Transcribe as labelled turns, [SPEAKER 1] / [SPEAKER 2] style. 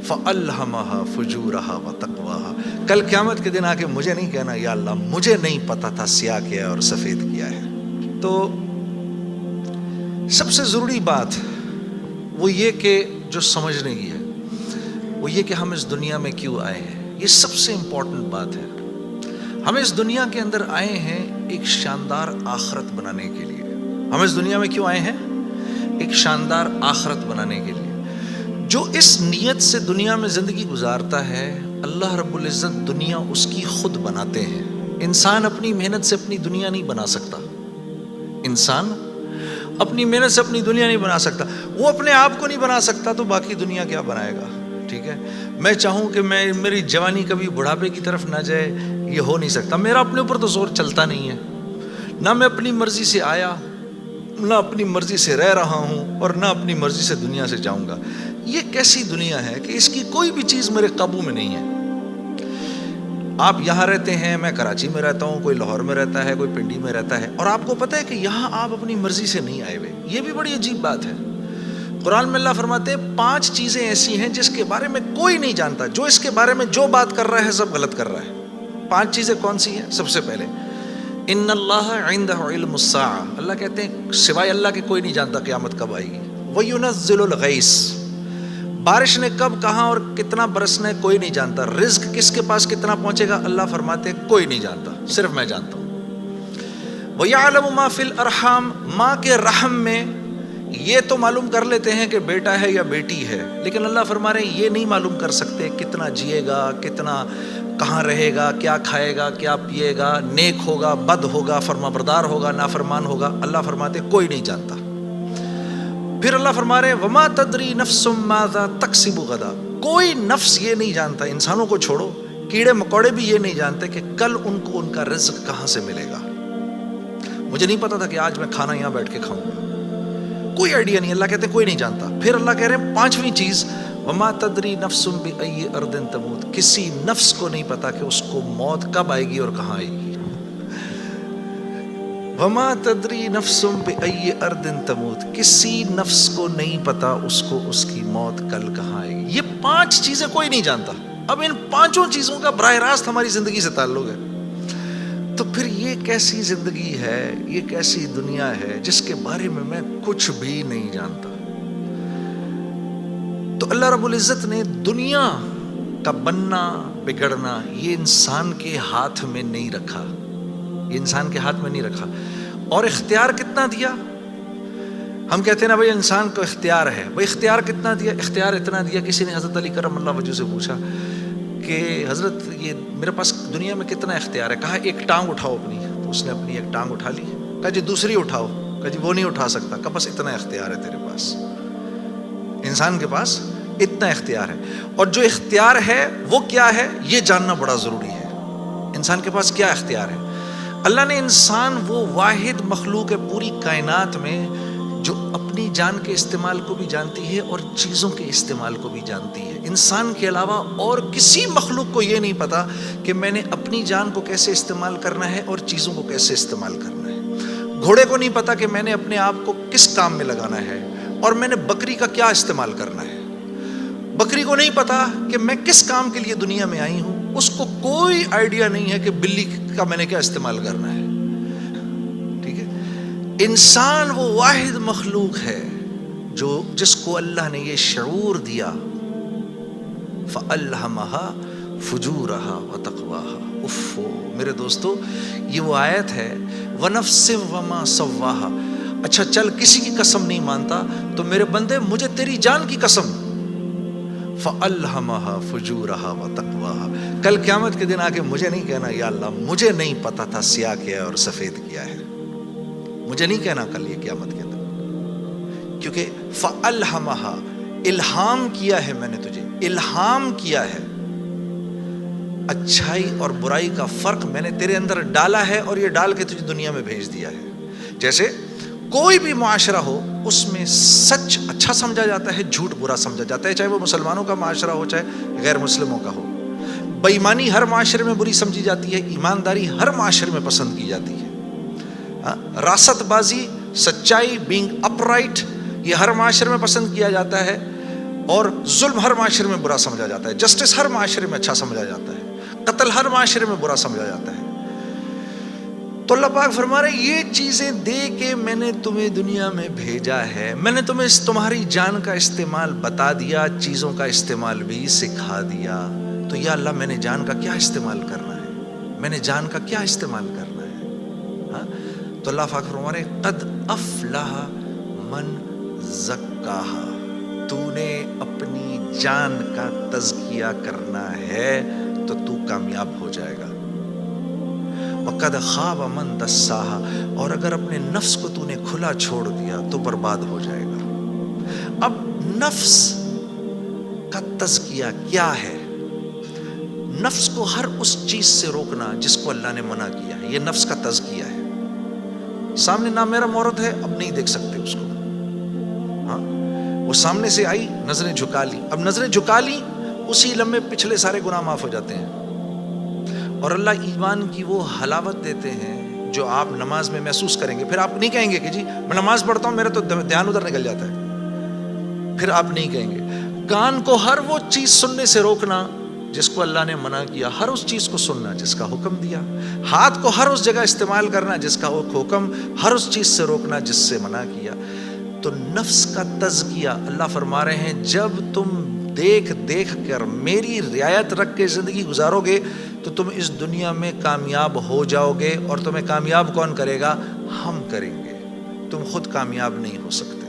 [SPEAKER 1] فَأَلْهَمَهَا فُجُورَهَا وَتَقْوَاهَا. کل قیامت کے دن آ کے مجھے نہیں کہنا یا اللہ مجھے نہیں پتا تھا سیاہ کیا ہے اور سفید کیا ہے. تو سب سے ضروری بات وہ یہ کہ جو سمجھنے کی ہے وہ یہ کہ ہم اس دنیا میں کیوں آئے ہیں. یہ سب سے امپورٹنٹ بات ہے. ہم اس دنیا کے اندر آئے ہیں ایک شاندار آخرت بنانے کے لیے. ہم اس دنیا میں کیوں آئے ہیں؟ ایک شاندار آخرت بنانے کے لیے. جو اس نیت سے دنیا میں زندگی گزارتا ہے اللہ رب العزت دنیا اس کی خود بناتے ہیں. انسان اپنی محنت سے اپنی دنیا نہیں بنا سکتا. انسان اپنی محنت سے اپنی دنیا نہیں بنا سکتا. وہ اپنے آپ کو نہیں بنا سکتا تو باقی دنیا کیا بنائے گا؟ ٹھیک ہے. میں چاہوں کہ میری جوانی کبھی بڑھاپے کی طرف نہ جائے، یہ ہو نہیں سکتا. میرا اپنے اوپر تو زور چلتا نہیں ہے. نہ میں اپنی مرضی سے آیا، نہ اپنی مرضی سے رہ رہا ہوں، اور نہ اپنی مرضی سے دنیا سے جاؤں گا. یہ کیسی دنیا ہے کہ اس کی کوئی بھی چیز میرے قابو میں نہیں ہے. آپ یہاں رہتے ہیں، میں کراچی میں رہتا ہوں، کوئی لاہور میں رہتا ہے، کوئی پنڈی میں رہتا ہے، اور آپ کو پتہ ہے کہ یہاں آپ اپنی مرضی سے نہیں آئے ہوئے. یہ بھی بڑی عجیب بات ہے. قرآن میں اللہ فرماتے ہیں 5 چیزیں ایسی ہیں جس کے بارے میں کوئی نہیں جانتا. جو اس کے بارے میں جو بات کر رہا ہے سب غلط کر رہا ہے. 5 چیزیں کون سی ہیں؟ سب سے پہلے ان اللہ عندہ علم الساعہ. اللہ کہتے ہیں سوائے اللہ کے کوئی نہیں جانتا قیامت کب آئے گی. وَيُنَزِّلُ الْغَيْثَ. بارش نے کب کہاں اور کتنا برسنا ہے کوئی نہیں جانتا. رزق کس کے پاس کتنا پہنچے گا اللہ فرماتے ہیں کوئی نہیں جانتا، صرف میں جانتا ہوں. وَيَعْلَمُ مَا فِي الْأَرْحَامِ. ماں کے رحم میں یہ تو معلوم کر لیتے ہیں کہ بیٹا ہے یا بیٹی ہے، لیکن اللہ فرما رہے ہیں یہ نہیں معلوم کر سکتے کتنا جیے گا، کتنا کہاں رہے گا، کیا کھائے گا، کیا پیے گا، نیک ہوگا، بد ہوگا، فرما بردار ہوگا، نافرمان ہوگا. اللہ فرماتے کوئی نہیں جانتا. پھر اللہ فرما رہے ہیں وما تدری نفس ماذا تکسب غدا. کوئی نفس یہ نہیں جانتا، انسانوں کو چھوڑو، کیڑے مکوڑے بھی یہ نہیں جانتے کہ کل ان کو ان کا رزق کہاں سے ملے گا. مجھے نہیں پتا تھا کہ آج میں کھانا یہاں بیٹھ کے کھاؤں گا، کوئی آئیڈیا نہیں. اللہ کہتے ہیں کوئی نہیں جانتا. پھر اللہ کہہ رہے ہیں 5ویں چیز وما تدری نفس بأی ارض تموت. کسی نفس کو نہیں پتا کہ اس کو موت کب آئے گی اور کہاں آئے گی. وما تدری نفس بأی ارض تموت. کسی نفس کو نہیں پتا اس کو اس کی موت کل کہاں آئے گی. یہ 5 چیزیں کوئی نہیں جانتا. اب ان 5 چیزوں کا براہ راست ہماری زندگی سے تعلق ہے. تو پھر یہ کیسی زندگی ہے، یہ کیسی دنیا ہے جس کے بارے میں کچھ بھی نہیں جانتا. تو اللہ رب العزت نے دنیا کا بننا بگڑنا یہ انسان کے ہاتھ میں نہیں رکھا. یہ انسان کے ہاتھ میں نہیں رکھا. اور اختیار کتنا دیا؟ ہم کہتے ہیں نا بھائی انسان کو اختیار ہے. بھائی اختیار کتنا دیا؟ اختیار اتنا دیا. کسی نے حضرت علی کرم اللہ وجہ سے پوچھا کہ حضرت یہ میرے پاس دنیا میں کتنا اختیار ہے؟ کہا ایک ٹانگ اٹھاؤ اپنی. تو اس نے اپنی ایک ٹانگ اٹھا لی. کہا جی دوسری اٹھاؤ. کہا جی وہ نہیں اٹھا سکتا. کہا بس اتنا اختیار ہے تیرے پاس. انسان کے پاس اتنا اختیار ہے. اور جو اختیار ہے وہ کیا ہے یہ جاننا بڑا ضروری ہے. انسان کے پاس کیا اختیار ہے؟ اللہ نے انسان وہ واحد مخلوق ہے پوری کائنات میں جو اپنی جان کے استعمال کو بھی جانتی ہے اور چیزوں کے استعمال کو بھی جانتی ہے. انسان کے علاوہ اور کسی مخلوق کو یہ نہیں پتا کہ میں نے اپنی جان کو کیسے استعمال کرنا ہے اور چیزوں کو کیسے استعمال کرنا ہے. گھوڑے کو نہیں پتا کہ میں نے اپنے آپ کو کس کام میں لگانا ہے اور میں نے بکری کا کیا استعمال کرنا ہے. بکری کو نہیں پتا کہ میں کس کام کے لیے دنیا میں آئی ہوں. اس کو کوئی آئیڈیا نہیں ہے کہ بلی کا میں نے کیا استعمال کرنا ہے. ٹھیک ہے. انسان وہ واحد مخلوق ہے جس کو اللہ نے یہ شعور دیا فَأَلْهَمَهَا فُجُورَهَا وَتَقْوَاهَا. اف میرے دوستو یہ وہ آیت ہے وَنَفْسٍ وَمَا سَوَّاهَا. اچھا چل کسی کی قسم نہیں مانتا تو میرے بندے مجھے تیری جان کی قسم. فَأَلْهَمَهَا فُجُورَهَا وَتَقْوَاهَا. کل قیامت کے دن آ کے مجھے نہیں کہنا یا اللہ مجھے نہیں پتا تھا سیاہ کیا ہے اور سفید کیا ہے. مجھے نہیں کہنا کل یہ قیامت کے دن، کیونکہ فَأَلْهَمَهَا الہام کیا ہے میں نے تجھے، الہام کیا ہے. اچھائی اور برائی کا فرق میں نے تیرے اندر ڈالا ہے اور یہ ڈال کے تجھے دنیا میں بھیج دیا ہے. جیسے کوئی بھی معاشرہ ہو اس میں سچ اچھا سمجھا جاتا ہے، جھوٹ برا سمجھا جاتا ہے، چاہے وہ مسلمانوں کا معاشرہ ہو چاہے غیر مسلموں کا ہو. بے ایمانی ہر معاشرے میں بری سمجھی جاتی ہے، ایمانداری ہر معاشرے میں پسند کی جاتی ہے. راست بازی، سچائی، بینگ اپ رائٹ یہ ہر معاشرے میں پسند کیا جاتا ہے. اور ظلم ہر معاشرے میں برا سمجھا جاتا ہے، جسٹس ہر معاشرے میں اچھا سمجھا جاتا ہے، قتل ہر معاشرے میں برا سمجھا جاتا ہے۔ تو اللہ پاک فرما رہے ہیں یہ چیزیں دے کے میں نے تمہیں دنیا میں بھیجا ہے، میں نے تمہیں تمہاری جان کا استعمال بتا دیا، چیزوں کا استعمال بھی سکھا دیا۔ تو یا اللہ میں نے جان کا کیا استعمال کرنا ہے، میں نے جان کا کیا استعمال کرنا ہے؟ ہاں تو اللہ پاک فرما رہے ہیں قد افلح من زکاہا، تو نے اپنی جان کا تزکیہ کرنا ہے تو تو کامیاب ہو جائے گا۔ وَقَدْ خَابَ مَنْ دَسَّاهَا، اور اگر اپنے نفس کو تو نے کھلا چھوڑ دیا تو برباد ہو جائے گا۔ اب نفس کا تزکیہ کیا ہے؟ نفس کو ہر اس چیز سے روکنا جس کو اللہ نے منع کیا ہے، یہ نفس کا تزکیہ ہے۔ سامنے نہ میرا مورد ہے، اب نہیں دیکھ سکتے اس کو، ہاں وہ سامنے سے آئی، نظریں جھکا لی، اب نظریں جھکا لی اسی لمحے پچھلے سارے گناہ معاف ہو جاتے ہیں۔ اور اللہ ایمان کی وہ حلاوت دیتے ہیں جو آپ نماز میں محسوس کریں گے۔ پھر آپ نہیں کہیں گے کہ جی میں نماز پڑھتا ہوں میرا تو دھیان ادھر نکل جاتا ہے، پھر آپ نہیں کہیں گے۔ کان کو ہر وہ چیز سننے سے روکنا جس کو اللہ نے منع کیا، ہر اس چیز کو سننا جس کا حکم دیا۔ ہاتھ کو ہر اس جگہ استعمال کرنا جس کا حکم، ہر اس چیز سے روکنا جس سے منع کیا۔ تو نفس کا تزکیہ اللہ فرما رہے ہیں جب تم دیکھ دیکھ کر میری رعایت رکھ کے زندگی گزارو گے تو تم اس دنیا میں کامیاب ہو جاؤ گے، اور تمہیں کامیاب کون کرے گا؟ ہم کریں گے، تم خود کامیاب نہیں ہو سکتے۔